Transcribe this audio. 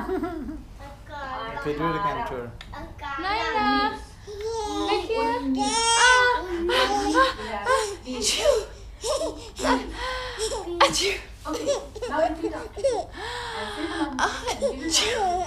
Okay, do it again to her. Naila, look here. Ah, achoo. Achoo. Okay, now repeat after me. I say the number and give it